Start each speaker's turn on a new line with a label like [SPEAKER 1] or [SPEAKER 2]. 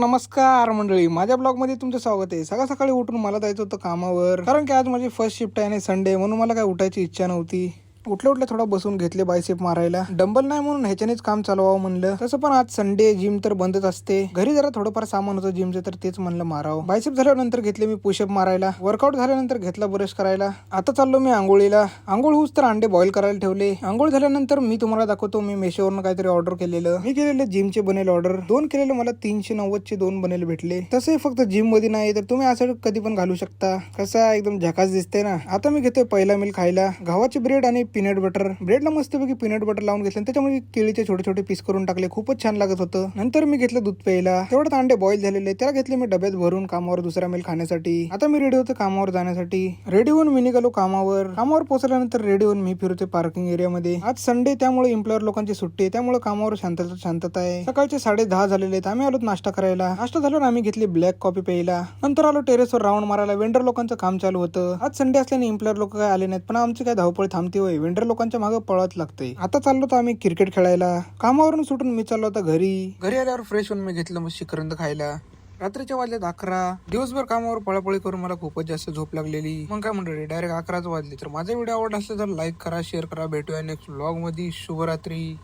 [SPEAKER 1] नमस्कार मंडळी, माझ्या ब्लॉग मध्ये तुमचं स्वागत आहे. सकाळ सकाळी उठून मला जायचं होतं कामावर, कारण की आज माझी फर्स्ट शिफ्ट आहे आणि संडे म्हणून मला काय उठायची इच्छा नव्हती. उठल्या उठल्या थोडा बसून घेतले बायसेप मारायला. डंबल नाही म्हणून ह्याच्यानेच काम चालवावं म्हणलं. तसं पण आज संडे, जिम तर बंदच असते. घरी जरा थोडंफार सामान होतं जिमचं, तर तेच म्हणलं मारावं. बायसेप झाल्यानंतर घेतले मी पुशअप मारायला. वर्कआउट झाल्यानंतर घेतला ब्रश करायला. आता चाललो मी आंघोळीला. आंघोळ होऊस तर अंडे बॉईल करायला ठेवले. आंघोळ झाल्यानंतर मी तुम्हाला दाखवतो मी मेशोवरून काहीतरी ऑर्डर केलेलं. मी केलेले जिमचे बनेल ऑर्डर. 2 केलेले मला 390 चे 2 बनेल भेटले. तसे फक्त जिम मध्ये नाही तर तुम्ही असं कधी पण घालू शकता. कसा एकदम झकास दिसते ना. आता मी घेतोय पहिला मिल खायला. गव्हाची ब्रेड आणि पीनट बटर. ब्रेडला मस्तपैकी पीनट बटर लावून घेतलं, त्याच्यामध्ये केळीचे छोटे छोटे पीस करून टाकले. खूपच छान लागत होतं. नंतर मी घेतलं दूध प्यायला. तेवढ्यात अंडे बॉईल झालेले, त्याला घेतले मी डब्यात भरून कामावर दुसरा मेल खाण्यासाठी. आता मी रेडी होतो कामावर जाण्यासाठी. रेडी होऊन मी निघालो कामावर. कामावर पोहोचल्यानंतर रेडी होऊन मी फिरते पार्किंग एरियामध्ये. आज संडे त्यामुळे एम्प्लॉयर लोकांची सुट्टी आहे, त्यामुळे कामावर शांतता आहे. सकाळचे 10:30 झालेले आहेत. आम्ही आलो नाश्ता करायला. नाश्ता झाल्यावर आम्ही घेतली ब्लॅक कॉफी प्यायला. नंतर आलो टेरेसवर राऊंड मारायला. वेंडर लोकांचं काम चालू होतं. आज संडे असल्याने एम्प्लॉयर लोक काय आले नाहीत, पण आमची काय धावपळ थांबते होय. वेंडर लोकांच्या मागे पळत लागते. आता चाललो तर आम्ही क्रिकेट खेळायला. कामावरून सुटून मी चाललो होता घरी आल्यावर फ्रेश होऊन मी घेतलं मग शिकरंद खायला. रात्रीच्या वाजल्यात 11. दिवसभर कामावर पळापळी करून मला खूपच जास्त झोप लागलेली. मग काय म्हणतो डायरेक्ट 11च वाजले. तर माझा व्हिडिओ आवडला असेल तर लाईक करा, शेअर करा. भेटूया नेक्स्ट व्लॉग मध्ये. शुभरात्री.